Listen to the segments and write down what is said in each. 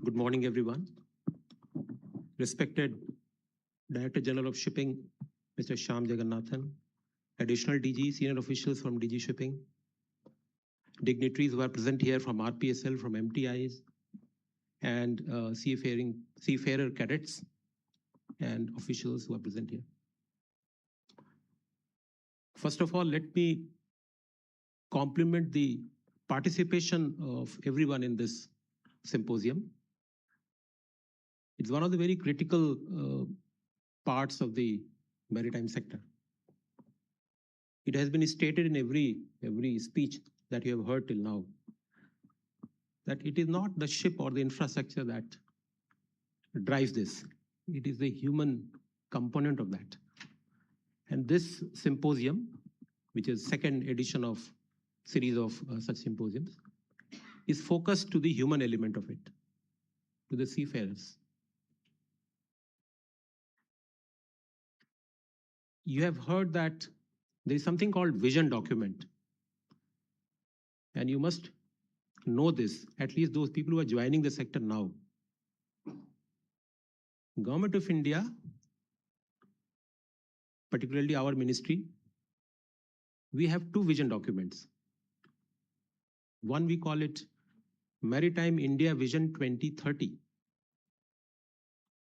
Good morning, everyone. Respected Director General of Shipping, Mr. Shyam Jagannathan, additional DG, senior officials from DG Shipping, dignitaries who are present here from RPSL, from MTIs, and seafarer cadets, and officials who are present here. First of all, let me compliment the participation of everyone in this symposium. It's one of the very critical parts of the maritime sector. It has been stated in every speech that you have heard till now that it is not the ship or the infrastructure that drives this. It is the human component of that. And this symposium, which is second edition of series of such symposiums, is focused to the human element of it, to the seafarers. You have heard that there is something called vision document. And you must know this, at least those people who are joining the sector now. Government of India, particularly our ministry, we have two vision documents. One, we call it Maritime India Vision 2030,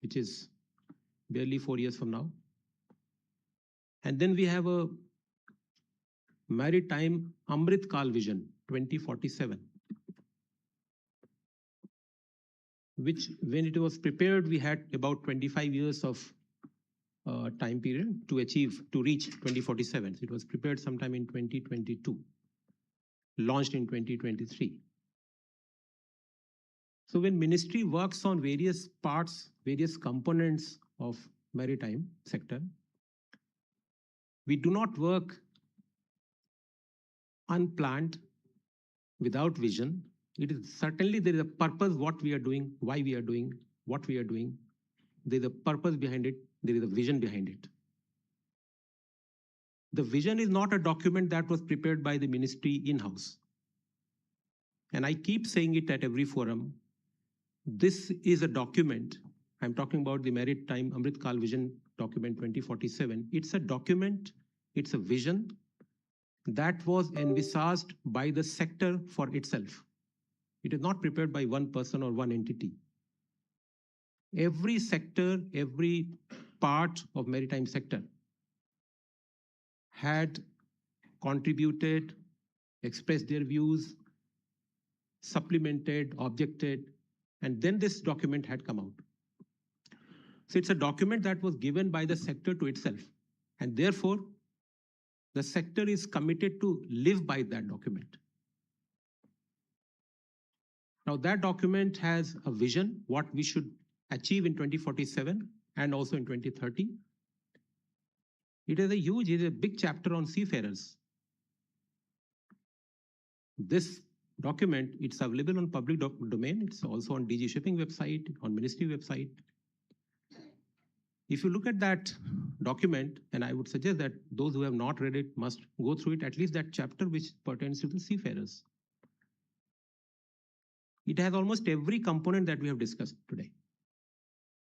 which is barely 4 years from now. And then we have a Maritime Amrit Kal Vision 2047, which when it was prepared, we had about 25 years of time period to reach 2047. It was prepared sometime in 2022, launched in 2023. So when ministry works on various parts, various components of maritime sector, we do not work unplanned, without vision. It is certainly there is a purpose what we are doing, why we are doing, what we are doing. There is a purpose behind it. There is a vision behind it. The vision is not a document that was prepared by the ministry in-house. And I keep saying it at every forum. This is a document. I'm talking about the Maritime Amrit Kal Vision document 2047. It's a document, it's a vision that was envisaged by the sector for itself. It is not prepared by one person or one entity. Every sector, every part of maritime sector had contributed, expressed their views, supplemented, objected, and then this document had come out. So it's a document that was given by the sector to itself. And therefore, the sector is committed to live by that document. Now that document has a vision, what we should achieve in 2047 and also in 2030. It is a big chapter on seafarers. This document, it's available on public domain. It's also on DG Shipping website, on ministry website. If you look at that document, and I would suggest that those who have not read it must go through it, at least that chapter which pertains to the seafarers. It has almost every component that we have discussed today,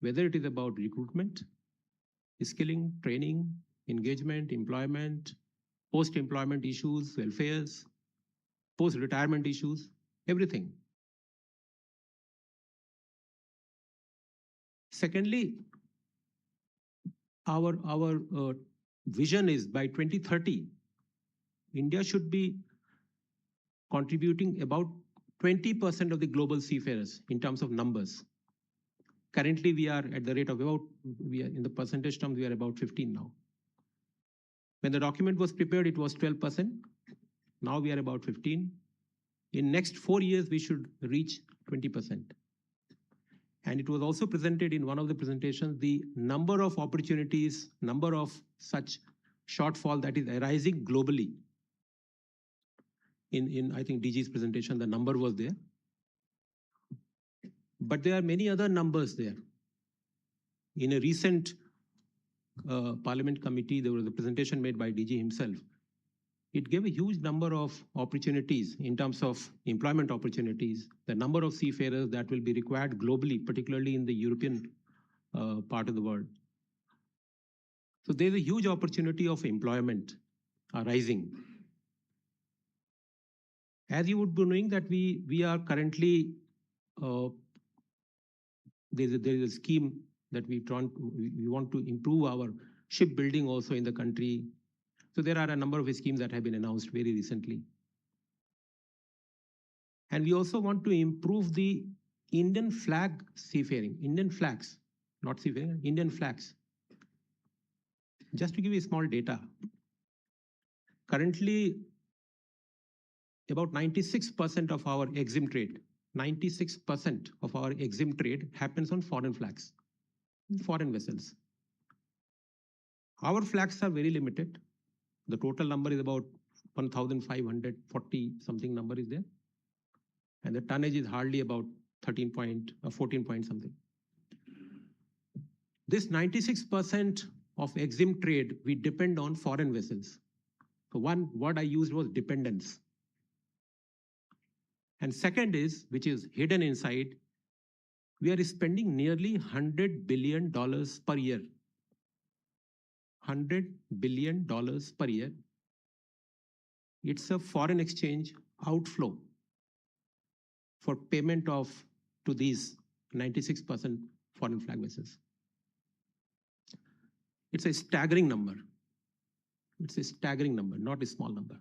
whether it is about recruitment, skilling, training, engagement, employment, post-employment issues, welfares, post-retirement issues, everything. Secondly, our vision is by 2030, India should be contributing about 20% of the global seafarers in terms of numbers. Currently, we are at the rate of in the percentage terms, we are about 15 now. When the document was prepared, it was 12%. Now we are about 15. In next 4 years, we should reach 20%. And it was also presented in one of the presentations, the number of opportunities, number of such shortfall that is arising globally. In I think DG's presentation, the number was there. But there are many other numbers there. In a recent Parliament committee, there was a presentation made by DG himself. it gave a huge number of opportunities in terms of employment opportunities, the number of seafarers that will be required globally, particularly in the European part of the world. So there's a huge opportunity of employment arising. As you would be knowing that we are currently, there is a scheme that we want to improve our shipbuilding also in the country. So there are a number of schemes that have been announced very recently. And we also want to improve the Indian flag seafaring, Indian flags, not seafaring, Indian flags. Just to give you small data, currently about 96% of our EXIM trade, 96% of our EXIM trade happens on foreign flags, foreign vessels. Our flags are very limited. The total number is about 1,540 something number is there. And the tonnage is hardly about 13 point or 14 point something. This 96% of EXIM trade, we depend on foreign vessels. So one word I used was dependence. And second is, which is hidden inside, we are spending nearly $100 billion per year. $100 billion per year. It's a foreign exchange outflow for payment of to these 96% foreign flag vessels. It's a staggering number. It's a staggering number, not a small number.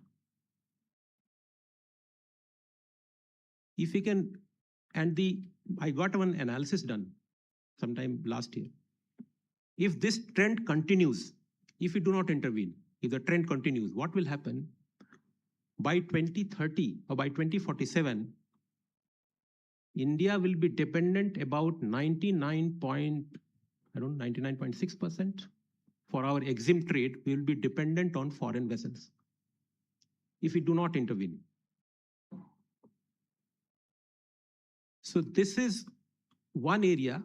If we can, and I got one analysis done sometime last year. If this trend continues, if we do not intervene, if the trend continues, what will happen? By 2030 or by 2047, India will be dependent about 99.6% for our EXIM trade. We will be dependent on foreign vessels if we do not intervene. So this is one area.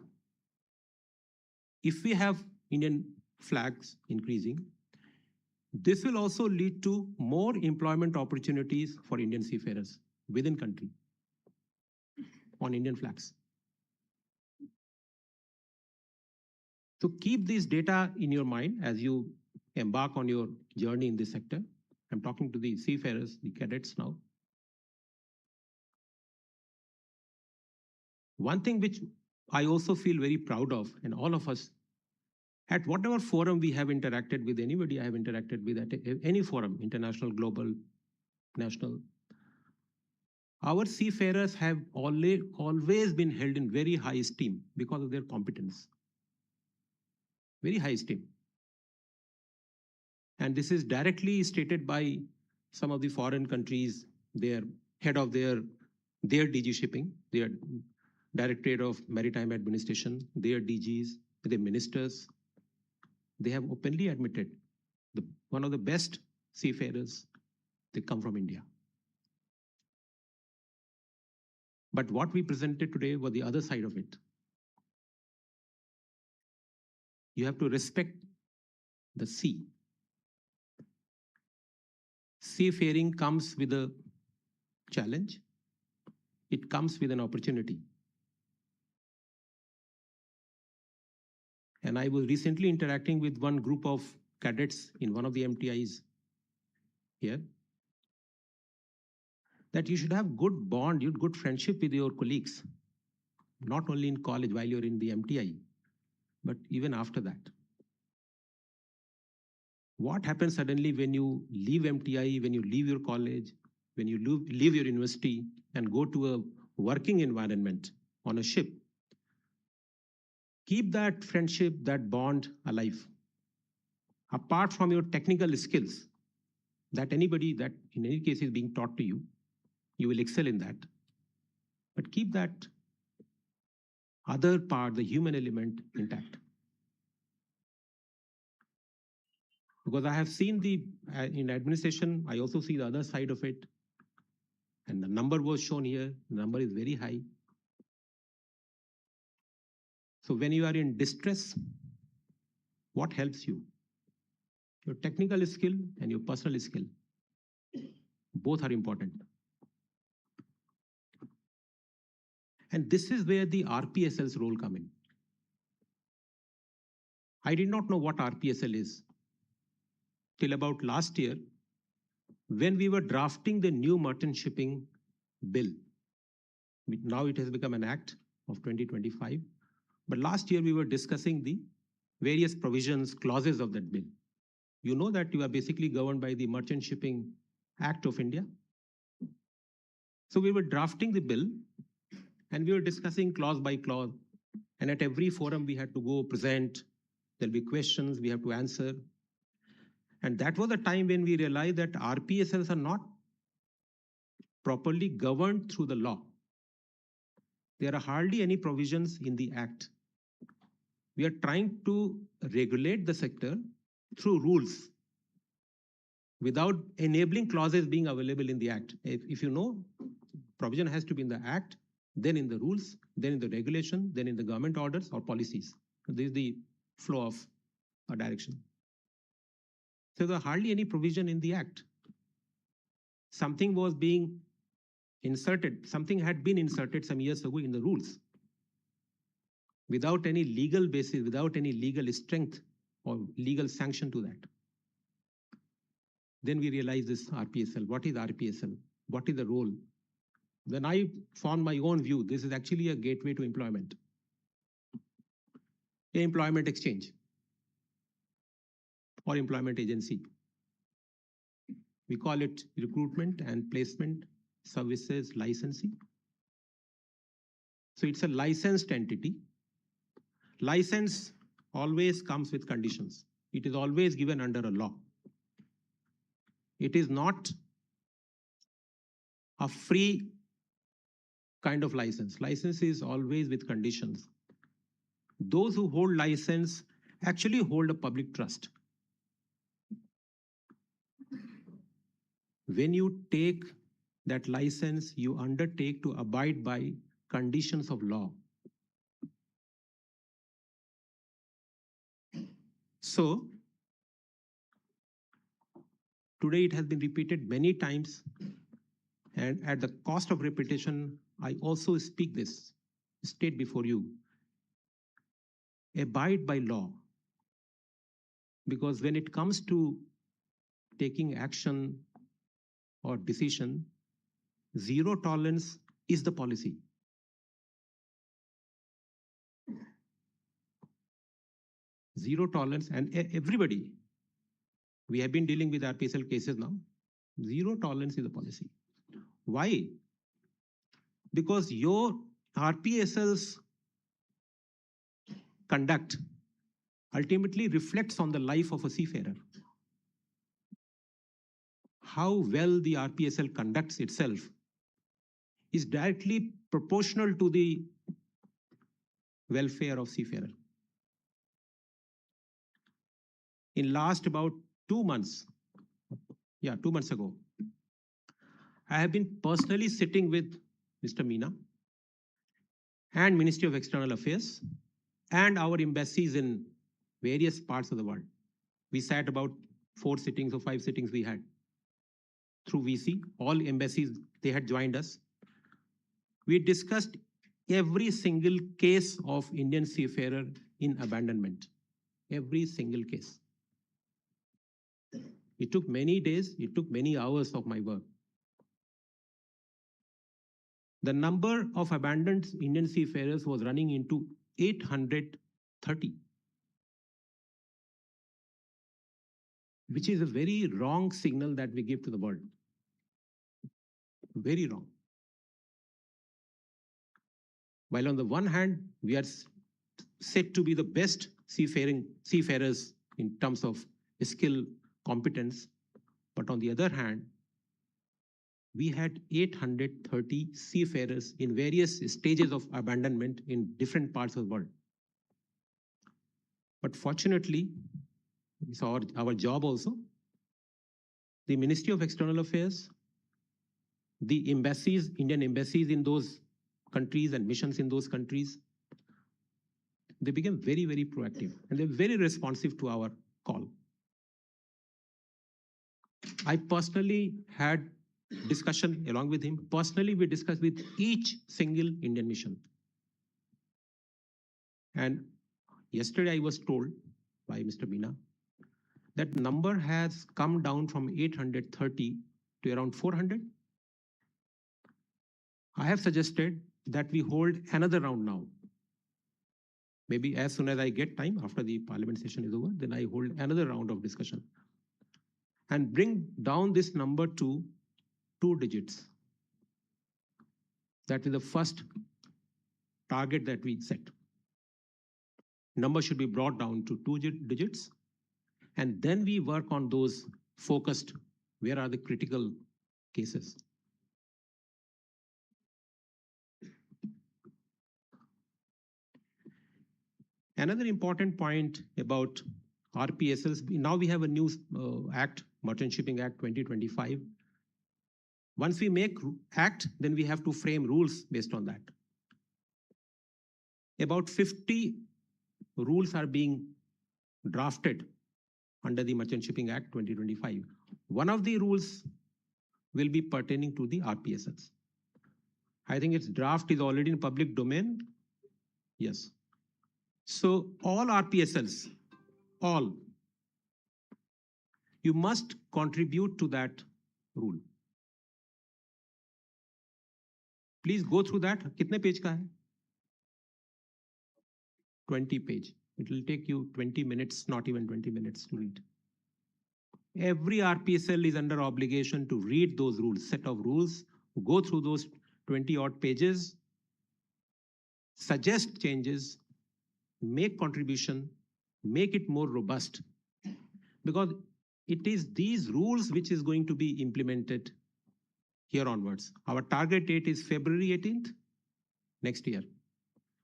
If we have Indian flags increasing, this will also lead to more employment opportunities for Indian seafarers within country on Indian flags. So keep this data in your mind as you embark on your journey in this sector. I'm talking to the seafarers, the cadets now. One thing which I also feel very proud of, and all of us, at whatever forum we have interacted with, anybody I have interacted with at any forum, international, global, national, our seafarers have always been held in very high esteem because of their competence. Very high esteem. And this is directly stated by some of the foreign countries, their head of their DG shipping, their Directorate of Maritime Administration, their DGs, their ministers. They have openly admitted one of the best seafarers, they come from India. But what we presented today was the other side of it. You have to respect the sea. Seafaring comes with a challenge. It comes with an opportunity. And I was recently interacting with one group of cadets in one of the MTIs here, that you should have good bond, good friendship with your colleagues, not only in college while you're in the MTI, but even after that. What happens suddenly when you leave MTI, when you leave your college, when you leave your university and go to a working environment on a ship? Keep that friendship, that bond alive. Apart from your technical skills, that anybody that in any case is being taught to you, you will excel in that. But keep that other part, the human element, intact. Because I have seen in administration, I also see the other side of it. And the number was shown here, the number is very high. So when you are in distress, what helps you? Your technical skill and your personal skill. Both are important. And this is where the RPSL's role come in. I did not know what RPSL is till about last year when we were drafting the new merchant shipping bill. Now it has become an act of 2025. But last year we were discussing the various provisions, clauses of that bill. You know that you are basically governed by the Merchant Shipping Act of India. So we were drafting the bill and we were discussing clause by clause. And at every forum we had to go present. There'll be questions we have to answer. And that was the time when we realized that RPSLs are not properly governed through the law. There are hardly any provisions in the act. We are trying to regulate the sector through rules without enabling clauses being available in the act. If you know, provision has to be in the act, then in the rules, then in the regulation, then in the government orders or policies. This is the flow of a direction. So there are hardly any provision in the act. Something was being inserted, something had been inserted some years ago in the rules without any legal basis, without any legal strength or legal sanction to that. Then we realized this RPSL. What is RPSL? What is the role? Then I formed my own view. This is actually a gateway to employment, an employment exchange or employment agency. We call it recruitment and placement services licensee. So it's a licensed entity. License always comes with conditions. It is always given under a law. It is not a free kind of license. License is always with conditions. Those who hold license actually hold a public trust. When you take that license, you undertake to abide by conditions of law. So today it has been repeated many times, and at the cost of repetition, I also state before you, abide by law. Because when it comes to taking action or decision, zero tolerance is the policy. Zero tolerance, and everybody, we have been dealing with RPSL cases now. Zero tolerance is the policy. Why? Because your RPSL's conduct ultimately reflects on the life of a seafarer. How well the RPSL conducts itself is directly proportional to the welfare of seafarer. In last about 2 months, 2 months ago, I have been personally sitting with Mr. Meena and Ministry of External Affairs and our embassies in various parts of the world. We sat about 4 sittings or 5 sittings we had through VC. All embassies, they had joined us. We discussed every single case of Indian seafarer in abandonment. Every single case. It took many days, it took many hours of my work. The number of abandoned Indian seafarers was running into 830, which is a very wrong signal that we give to the world. Very wrong. While on the one hand, we are said to be the best seafarers in terms of skill, competence, but on the other hand, we had 830 seafarers in various stages of abandonment in different parts of the world. But fortunately, it's our job also. The Ministry of External Affairs, the embassies, Indian embassies in those countries and missions in those countries, they became very, very proactive and they're very responsive to our call. I personally had discussion along with him. Personally, we discussed with each single Indian mission. And yesterday I was told by Mr. Meena that number has come down from 830 to around 400. I have suggested that we hold another round now. Maybe as soon as I get time after the parliament session is over, then I hold another round of discussion and bring down this number to 2 digits. That is the first target that we set. Number should be brought down to 2 digits. And then we work on those focused, where are the critical cases. Another important point about RPSLs, now we have a new act, Merchant Shipping Act 2025. Once we make act, then we have to frame rules based on that. About 50 rules are being drafted under the Merchant Shipping Act 2025. One of the rules will be pertaining to the RPSLs. I think its draft is already in public domain. Yes. So all RPSLs, all, you must contribute to that rule. Please go through that. कितने page का है? 20 page. It will take you 20 minutes, not even 20 minutes to read. Every RPSL is under obligation to read those rules, set of rules, go through those 20 odd pages, suggest changes, make contribution, make it more robust. Because it is these rules which is going to be implemented here onwards. Our target date is February 18th next year,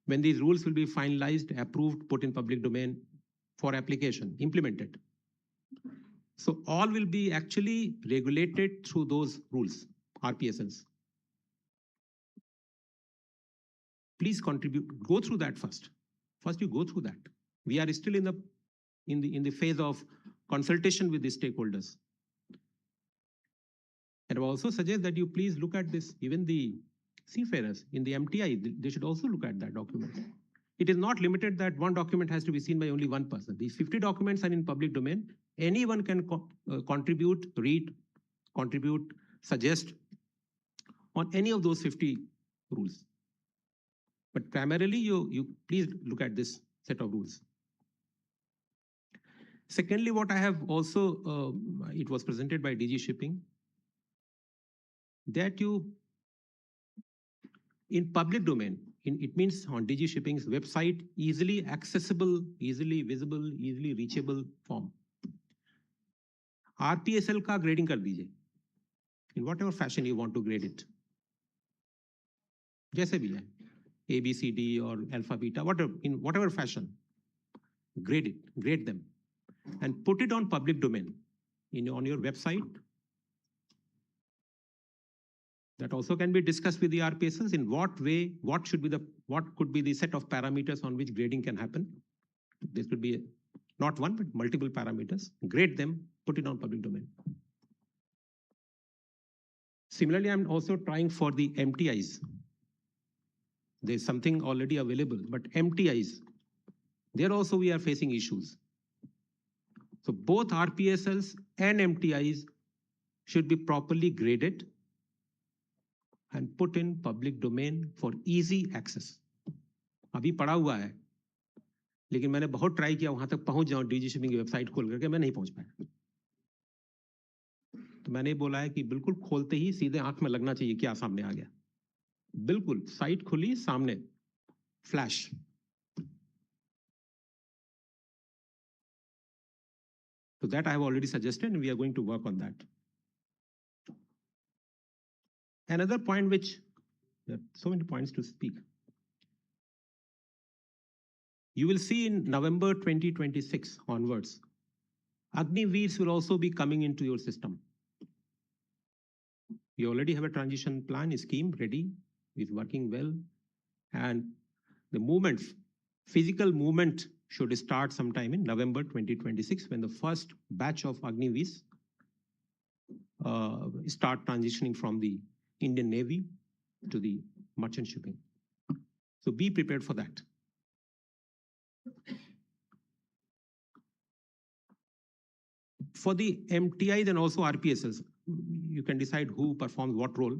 when these rules will be finalized, approved, put in public domain for application, implemented. So all will be actually regulated through those rules, RPSLs. Please contribute, go through that first. First you go through that. We are still in the phase of consultation with the stakeholders. And I also suggest that you please look at this, even the seafarers in the MTI, they should also look at that document. It is not limited that one document has to be seen by only one person. These 50 documents are in public domain. Anyone can contribute, read, contribute, suggest on any of those 50 rules. But primarily, you please look at this set of rules. Secondly, what I have also, it was presented by DG Shipping, that you, in public domain, it means on DG Shipping's website, easily accessible, easily visible, easily reachable form. RPSL का grading कर दीजिए, in whatever fashion you want to grade it. जैसे भी है, A, B, C, D or alpha, beta, whatever, in whatever fashion, grade it, grade them, and put it on public domain on your website. That also can be discussed with the RPSLs in what way, what could be the set of parameters on which grading can happen. This could be not one, but multiple parameters. Grade them, put it on public domain. Similarly, I'm also trying for the MTIs. There's something already available, but MTIs, there also we are facing issues. So both RPSLs and MTIs should be properly graded and put in public domain for easy access. अभी पड़ा हुआ है, लेकिन मैंने बहुत try किया वहां तक पहुंच जाऊं डीजी शिपिंग की वेबसाइट खोल करके, मैं नहीं पहुंच पाया. तो मैंने बोला है कि बिल्कुल खोलते ही सीधे आंख में लगना चाहिए क्या सामने आ गया. बिल्कुल साइट खुली सामने flash. So that I have already suggested, and we are going to work on that. Another point which, there are so many points to speak. You will see in November 2026 onwards, Agniveers will also be coming into your system. We already have a transition plan, a scheme ready, is working well. And the movement, physical movement should start sometime in November 2026 when the first batch of Agniveers start transitioning from the Indian Navy to the merchant shipping. So be prepared for that. For the MTIs and also RPSs, you can decide who performs what role.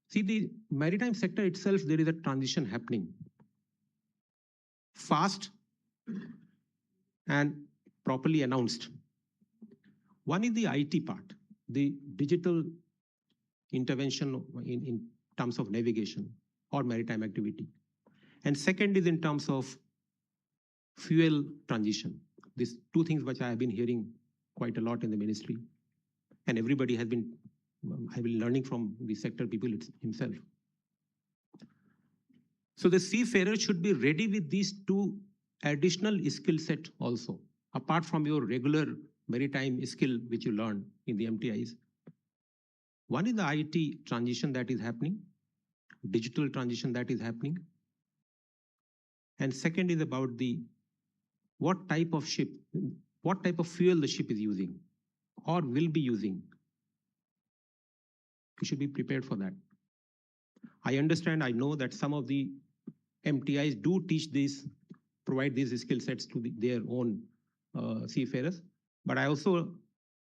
See, the maritime sector itself, there is a transition happening. Fast and properly announced. One is the IT part, the digital intervention in terms of navigation or maritime activity. And second is in terms of fuel transition. These two things which I have been hearing quite a lot in the ministry, and everybody has been, I've been learning from the sector people himself. So the seafarer should be ready with these two additional skill set also, apart from your regular maritime skill which you learn in the MTIs. One is the IT transition that is happening, digital transition that is happening. And second is about the what type of ship, what type of fuel the ship is using or will be using. You should be prepared for that. I understand, I know that some of the MTIs do teach this, provide these skill sets to their own seafarers, but I also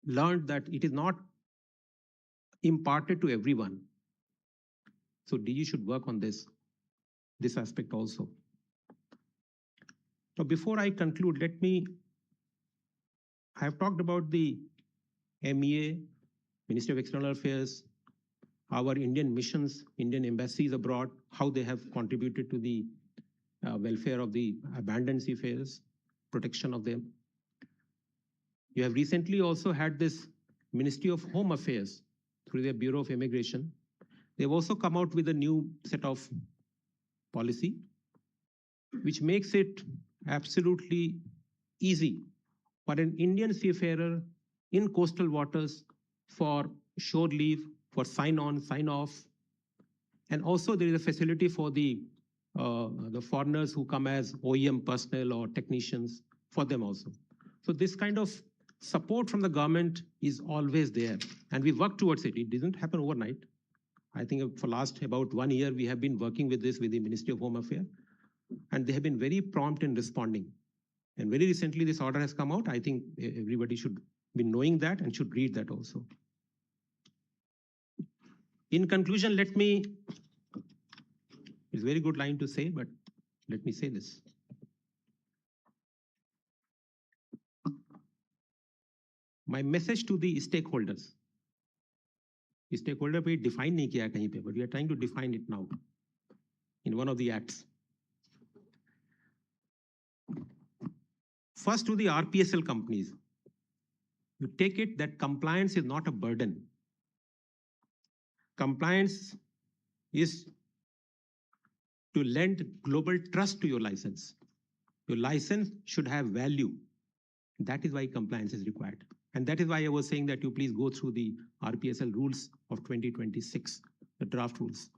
learned that it is not imparted to everyone. So DG should work on this aspect also. Now, before I conclude, I have talked about the MEA, Ministry of External Affairs, our Indian missions, Indian embassies abroad, how they have contributed to the welfare of the abandoned seafarers, protection of them. You have recently also had this Ministry of Home Affairs through their Bureau of Immigration. They've also come out with a new set of policy, which makes it absolutely easy for an Indian seafarer in coastal waters for shore leave, for sign on, sign off. And also there is a facility for the foreigners who come as OEM personnel or technicians, for them also. So this kind of support from the government is always there, and we work towards it. It didn't happen overnight. I think for last about 1 year, we have been working with this with the Ministry of Home Affairs, and they have been very prompt in responding. And very recently, this order has come out. I think everybody should be knowing that and should read that also. In conclusion, it's a very good line to say, but let me say this. My message to the stakeholders. Stakeholder पे define नहीं किया कहीं पे, but we are trying to define it now in one of the acts. First, to the RPSL companies, you take it that compliance is not a burden. Compliance is to lend global trust to your license. Your license should have value. That is why compliance is required. And that is why I was saying that you please go through the RPSL rules of 2026, the draft rules.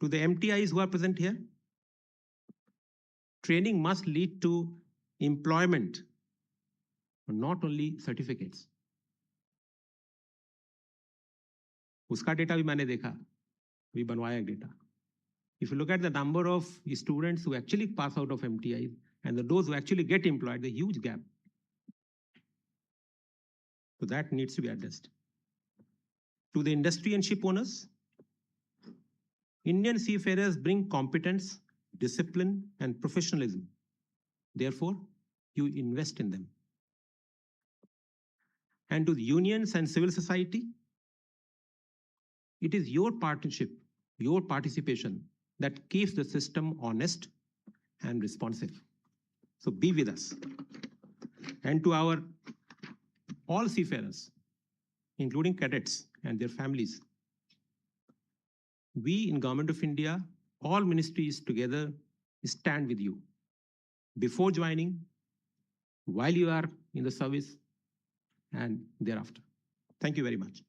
To the MTIs who are present here, training must lead to employment, not only certificates. उसका data भी मैंने देखा, भी बनवाया data. If you look at the number of students who actually pass out of MTIs and those who actually get employed, the huge gap. So that needs to be addressed. To the industry and ship owners, Indian seafarers bring competence, discipline, and professionalism. Therefore, you invest in them. And to the unions and civil society, it is your partnership, your participation that keeps the system honest and responsive. So be with us. And to our all seafarers, including cadets and their families, we in Government of India, all ministries together stand with you before joining, while you are in the service, and thereafter. Thank you very much.